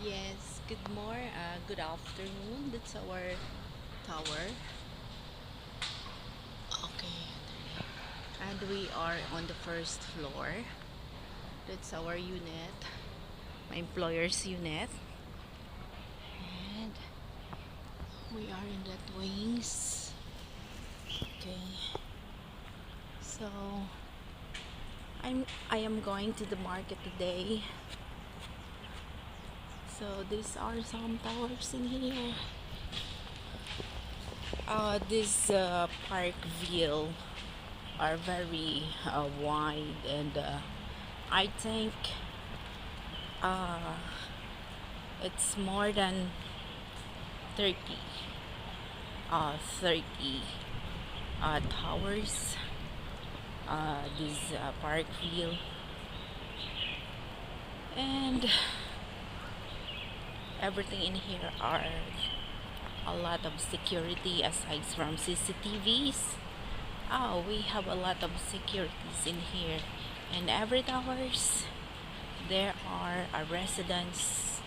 Yes, good afternoon. That's our tower. Okay. And we are on the first floor. That's our unit, my employer's unit. And we are in that wings. Okay. So I am going to the market today. So these are some towers in here. This park view are very wide and I think uh, it's more than 30 30 towers, this park view, and everything in here are a lot of security aside from CCTVs. We have a lot of securities in here, and every towers there are a residence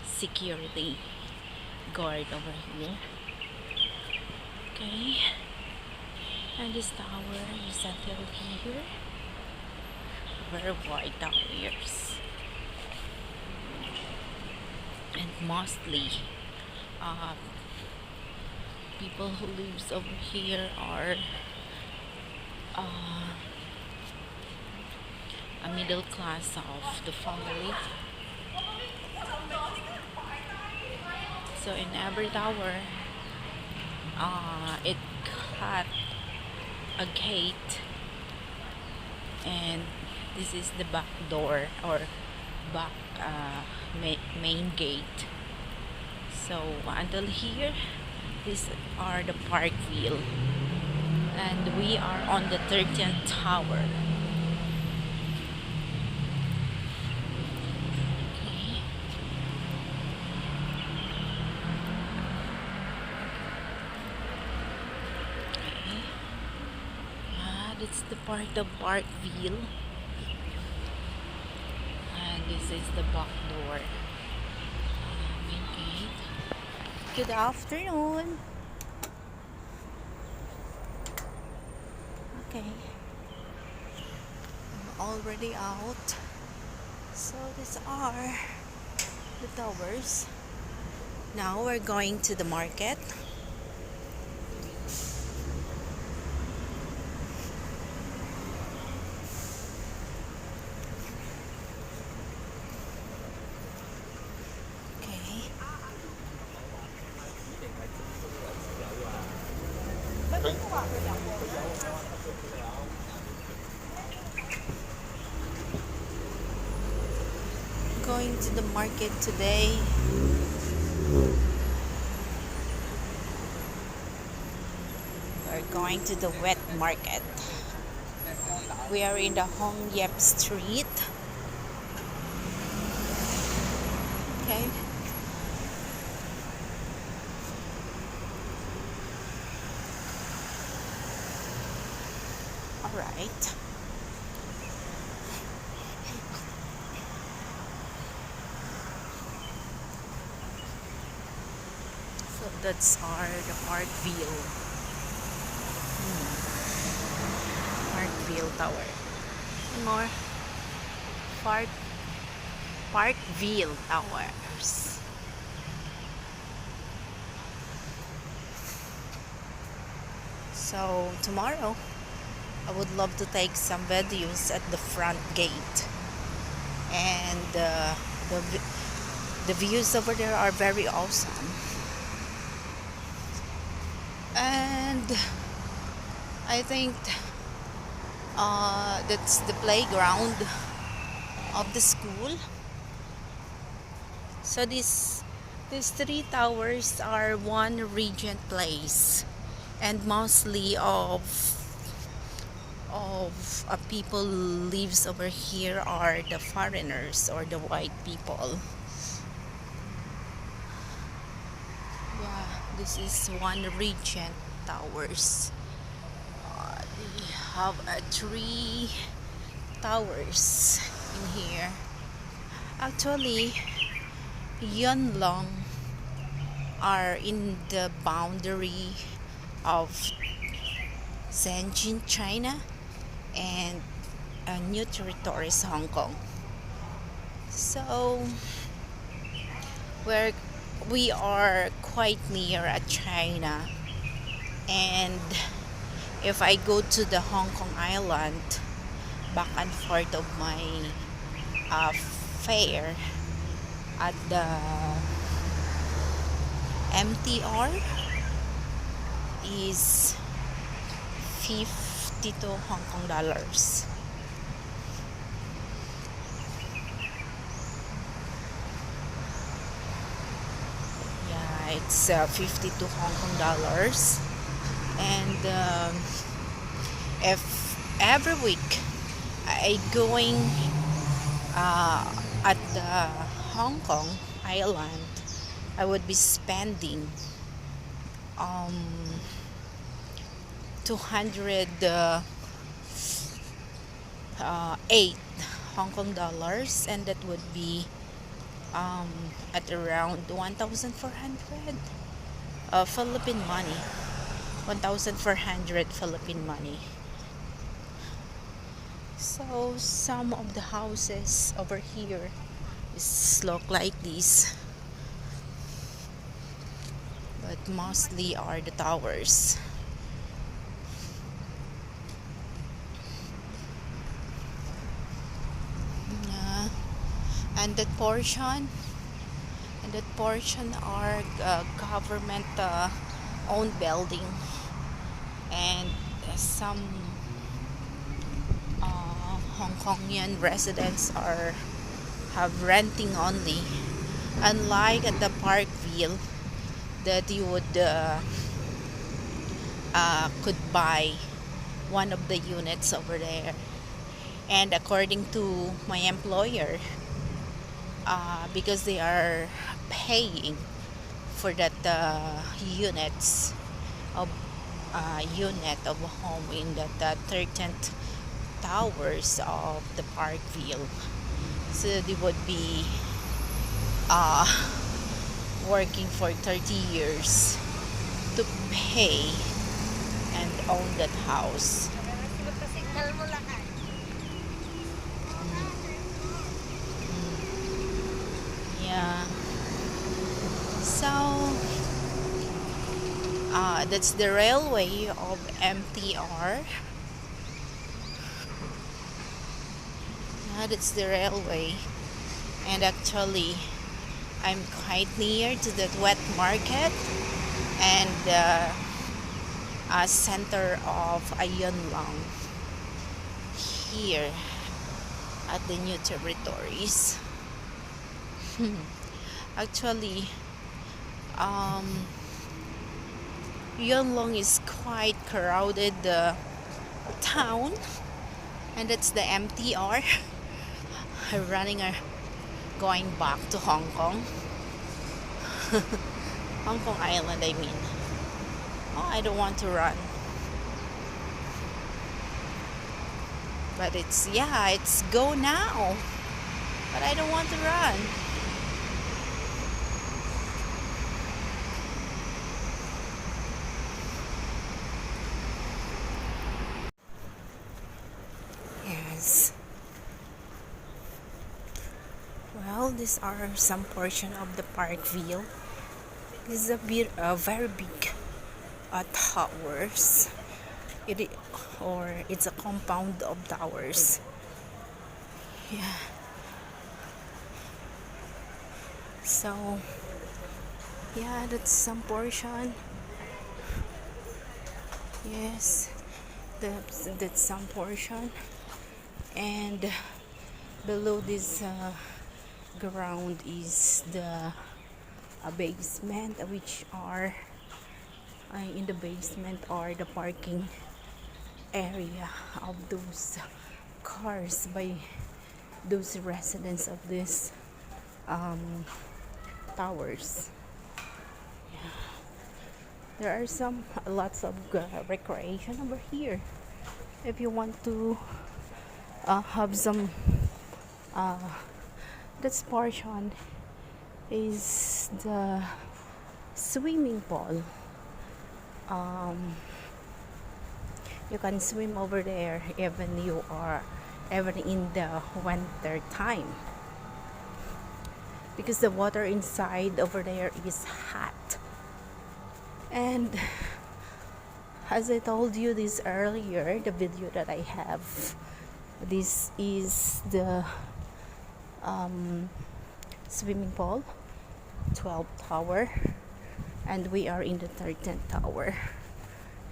security guard over here. Okay, and this tower is until here, very wide towers, and mostly uh, people who lives over here are uh, a middle class of the family. So in every tower, it had a gate, and this is the back door or back main gate. So until here, these are the park view, and we are on the 13th tower. Okay. Okay. That's the part of park view, and this is the back door, main gate. Good afternoon. Okay, I'm already out. So these are the towers. Now we're going to the market. Okay. Going to the market today. We're going to the wet market. We are in the Hong Yep Street. Okay. All right. So that's our the park view. Parkville Tower. One more. Park Parkville Towers. So tomorrow I would love to take some videos at the front gate, and the views over there are very awesome. And I think that's the playground of the school. So these three towers are one Regent Place, and mostly of people lives over here are the foreigners or the white people. Yeah, this is one Regent Towers. They have three towers in here. Actually, Yuen are in the boundary of Shenzhen, China, and new territories, Hong Kong. So we're, we are quite near at China, and if I go to the Hong Kong island, back and forth of my fare at the MTR is 52 Hong Kong dollars. Yeah, it's 52 Hong Kong dollars. And if every week I going at the Hong Kong island, I would be spending um 208 Hong Kong dollars, and that would be um at around 1,400 Philippine money. 1,400 Philippine money. So some of the houses over here is look like this, but mostly are the towers. Yeah. And that portion, are government owned building, and some Hong Kongian residents are have renting only, unlike at the Parkville that you would could buy one of the units over there. And according to my employer, because they are paying for that units of unit of a home in that 13th towers of the Parkville, so they would be uh, working for 30 years to pay and own that house. Yeah. So that's the railway of MTR. Yeah, that's the railway. And actually, I'm quite near to that wet market and center of Ayunlong here at the new territories. Actually, um, Yunlong is quite crowded town, and that's the MTR. Running going back to Hong Kong. Hong Kong Island, I mean. Oh, I don't want to run. But it's go now. But I don't want to run. Yes. Well, these are some portion of the Parkville. This is a very big towers. It's a compound of towers. Yeah. So yeah, that's some portion. Yes, that's some portion, and below this ground is the basement, which are in the basement are the parking area of those cars by those residents of this towers. Yeah. There are lots of recreation over here. If you want to have some, that's portion is the swimming pool. You can swim over there even you are even in the winter time, because the water inside over there is hot. And as I told you this earlier, the video that I have, this is the swimming pool, 12th tower, and we are in the 13th tower,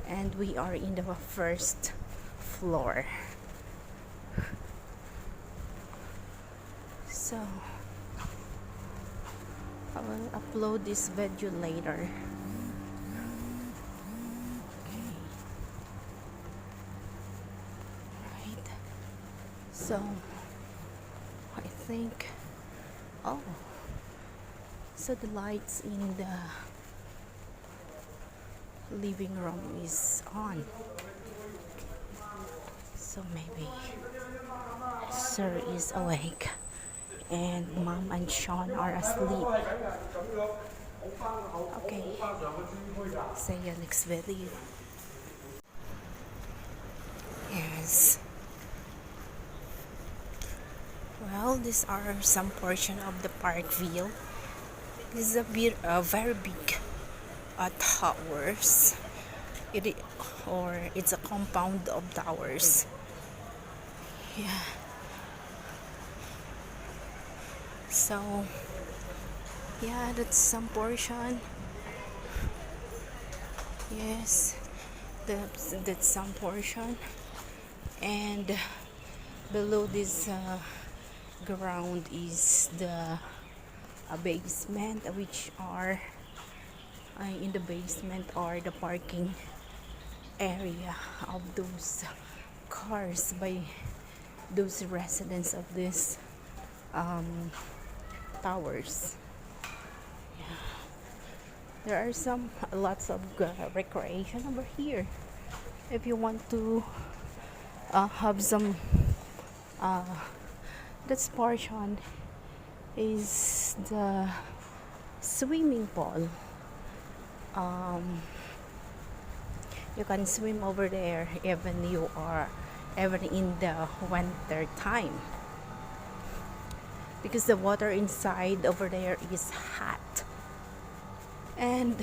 and we are in the first floor. So I will upload this video later. Right. So I think, oh, so the lights in the living room is on, so maybe Sir is awake and Mom and Sean are asleep. Okay, see you next video. Yes, well, these are some portion of the park view. This is a very big towers. It's a compound of towers. Yeah. So yeah, that's some portion. Yes, that's some portion. And below this ground is the basement, which are in the basement are the parking area of those cars by those residents of this towers. Yeah. There are lots of recreation over here if you want to have some this portion is the swimming pool. You can swim over there even you are even in the winter time, because the water inside over there is hot. And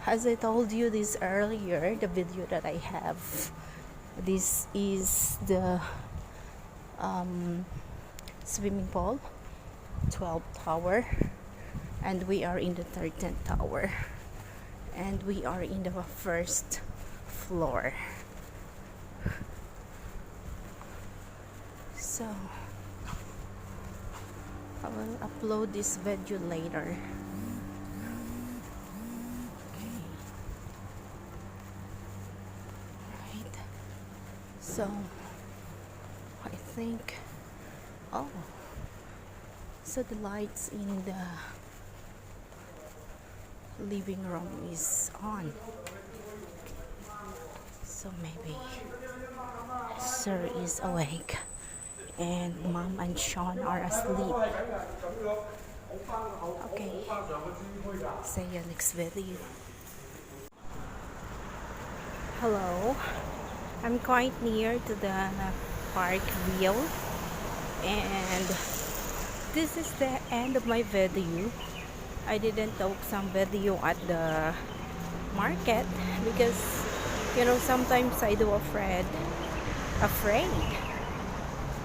as I told you this earlier, the video that I have, this is the swimming pool, 12th tower, and we are in the 13th tower, and we are in the first floor. So I will upload this video later. Right. So I think, oh, so the lights in the living room is on, so maybe Sir is awake and Mom and Sean are asleep. Okay, see you next video. Hello, I'm quite near to the park view, and this is the end of my video. I didn't take some video at the market because, you know, sometimes I do afraid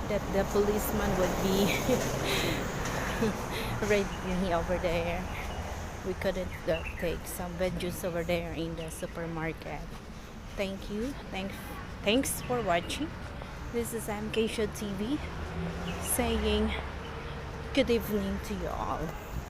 that the policeman would be raiding me over there. We couldn't take some videos over there in the supermarket. Thank you. Thanks for watching. This is MK Show TV saying good evening to you all.